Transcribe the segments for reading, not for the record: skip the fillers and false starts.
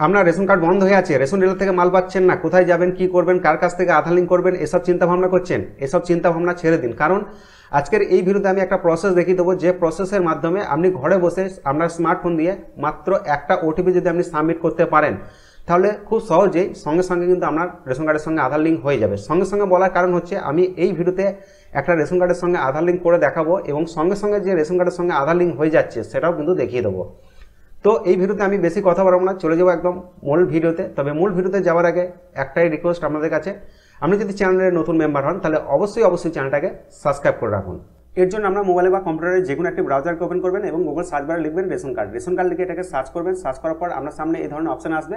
আপনার ration card বন্ধ হয়ে আছে, রেশন ডিলার থেকে মাল পাচ্ছেন না, কোথায় যাবেন, কি করবেন, কার কাছ থেকে আধার লিঙ্ক করবেন, এসব চিন্তাভাবনা করছেন, এসব চিন্তাভাবনা ছেড়ে দিন। কারণ আজকের এই ভিডিওতে আমি একটা প্রসেস দেখিয়ে দেবো, যে প্রসেসের মাধ্যমে আপনি ঘরে বসে আপনার স্মার্টফোন দিয়ে মাত্র একটা ওটিপি যদি আপনি সাবমিট করতে পারেন, তাহলে খুব সহজেই সঙ্গে সঙ্গে কিন্তু আপনার রেশন কার্ডের সঙ্গে আধার লিঙ্ক হয়ে যাবে। সঙ্গে সঙ্গে বলার কারণ হচ্ছে আমি এই ভিডিওতে একটা রেশন কার্ডের সঙ্গে আধার লিঙ্ক করে দেখাবো এবং সঙ্গে সঙ্গে যে রেশন কার্ডের সঙ্গে আধার লিঙ্ক হয়ে যাচ্ছে সেটাও কিন্তু দেখিয়ে দেবো। তো এই ভিডিওতে আমি বেশি কথা বলবো না, চলে যাবো একদম মূল ভিডিওতে। তবে মূল ভিডিওতে যাওয়ার আগে একটাই রিকোয়েস্ট আপনাদের কাছে, আপনি যদি চ্যানেলের নতুন মেম্বার হন তাহলে অবশ্যই চ্যানেলটাকে সাবস্ক্রাইব করে রাখুন। এর জন্য আমরা মোবাইলে বা কম্পিউটারে যে কোনো একটি ব্রাউজারকে ওপেন করবেন এবং গুগল সার্চ বারে লিখবেন রেশন কার্ড। রেশন কার্ড লিখে এটাকে সার্চ করবেন। সার্চ করার পর আপনার সামনে এই ধরনের অপশন আসবে।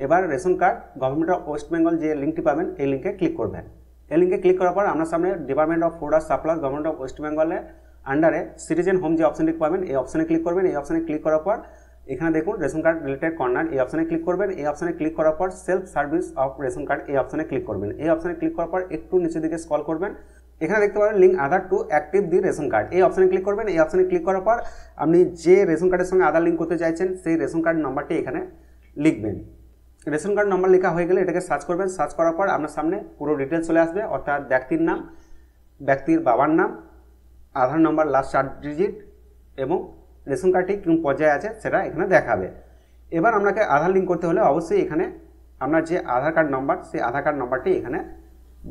এবার ration card government of West Bengal যে লিঙ্কটি পাবেন এই লিঙ্কে ক্লিক করবেন। এই লিঙ্কে ক্লিক করার পর আপনার সামনে ডিপার্টমেন্ট অফ ফুড আর সাপ্লাই গভর্নমেন্ট অফ ওয়েস্ট বেঙ্গলের আন্ডারে সিটিজেন হোম যে অপশনটি পাবেন এই অপশনে ক্লিক করবেন। এই অপশনে ক্লিক করার পর এখানে দেখুন রেশন কার্ড রিলেটেড কর্নার, এই অপশনে ক্লিক করবেন। এই অপশনে ক্লিক করার পর self service of ration card এই অপশনে ক্লিক করবেন। এই অপশনে ক্লিক করার পর একটু নিচের দিকে স্ক্রল করবেন। এখানে দেখতে পাবেন link Aadhaar to active the ration card, এই অপশনে ক্লিক করবেন। এই অপশনে ক্লিক করার পর আপনি যে রেশন কার্ডের সঙ্গে আধার লিঙ্ক করতে চাইছেন সেই রেশন কার্ড নাম্বারটি এখানে লিখবেন। রেশন কার্ড নাম্বার লেখা হয়ে গেলে এটাকে সার্চ করবেন। সার্চ করার পর আপনার সামনে পুরো ডিটেলস চলে আসবে, অর্থাৎ ব্যক্তির নাম, ব্যক্তির বাবার নাম, আধার নাম্বার লাস্ট 4 ডিজিট এবং রেশন কার্ডটি কোন পর্যায়ে আছে সেটা এখানে দেখাবে। এবার আপনাকে আধার লিঙ্ক করতে হলে অবশ্যই এখানে আপনার যে আধার কার্ড নাম্বার সেই আধার কার্ড নাম্বারটি এখানে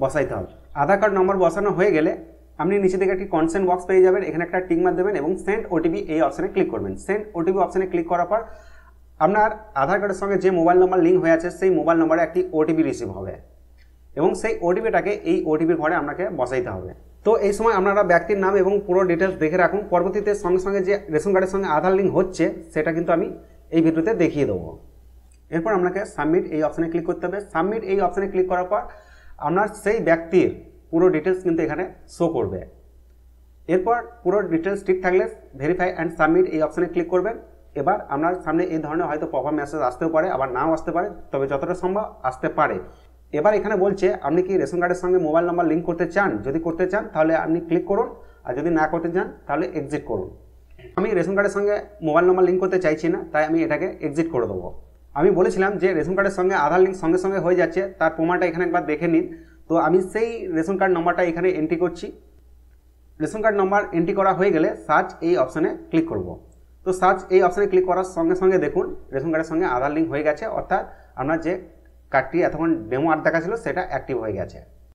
বসাইতে হবে। আধার কার্ড নম্বর বসানো হয়ে গেলে আপনি নিচে থেকে একটি কনসেন্ট বক্স পেয়ে যাবেন। এখানে একটা টিক মার্ক দেবেন এবং সেন্ড ওটিপি এই অপশনে ক্লিক করবেন। সেন্ড ওটিপি অপশনে ক্লিক করার পর আপনার আধার কার্ডের সঙ্গে যে মোবাইল নাম্বার লিঙ্ক হয়ে আছে সেই মোবাইল নাম্বারে একটি ওটিপি রিসিভ হবে এবং সেই ওটিপিটাকে এই ওটিপির ঘরে আপনাকে বসাইতে হবে। তো এই সময় আপনারা ব্যক্তির নাম এবং পুরো ডিটেলস দেখে রাখুন। পরবর্তীতে সঙ্গে সঙ্গে যে রেশন কার্ডের সঙ্গে আধার লিঙ্ক হচ্ছে সেটা কিন্তু আমি এই ভিডিওতে দেখিয়ে দেবো। এরপর আপনাকে সাবমিট এই অপশনে ক্লিক করতে হবে। সাবমিট এই অপশনে ক্লিক করার পর আপনার সেই ব্যক্তির পুরো ডিটেলস কিন্তু এখানে শো করবে। এরপর পুরো ডিটেলস ঠিক থাকলে ভেরিফাই অ্যান্ড সাবমিট এই অপশনে ক্লিক করবেন। এবার আপনার সামনে এই ধরনের হয়তো পপআপ মেসেজ আসতেও পারে, আবার নাও আসতে পারে, তবে যতটা সম্ভব আসতে পারে। এবার এখানে বলছে আপনি কি রেশন কার্ডের সঙ্গে মোবাইল নাম্বার লিঙ্ক করতে চান, যদি করতে চান তাহলে আপনি ক্লিক করুন, আর যদি না করতে চান তাহলে এক্সিট করুন। আমি রেশন কার্ডের সঙ্গে মোবাইল নাম্বার লিঙ্ক করতে চাইছি না, তাই আমি এটাকে এক্সিট করে দেবো। আমি বলেছিলাম যে রেশন কার্ডের সঙ্গে আধার লিঙ্ক সঙ্গে সঙ্গে হয়ে যাচ্ছে, তার প্রমাণটা এখানে একবার দেখে নিন। তো আমি সেই রেশন কার্ড নাম্বারটা এখানে এন্ট্রি করছি। রেশন কার্ড নাম্বার এন্ট্রি করা হয়ে গেলে সার্চ এই অপশনে ক্লিক করব। তো সার্চ এই অপশনে ক্লিক করার সঙ্গে সঙ্গে দেখুন রেশন কার্ডের সঙ্গে আধার লিঙ্ক হয়ে গেছে, অর্থাৎ আপনার যে কার্ডটি এতক্ষণ ডেমো আর দেখা ছিল সেটা অ্যাক্টিভ হয়ে গেছে।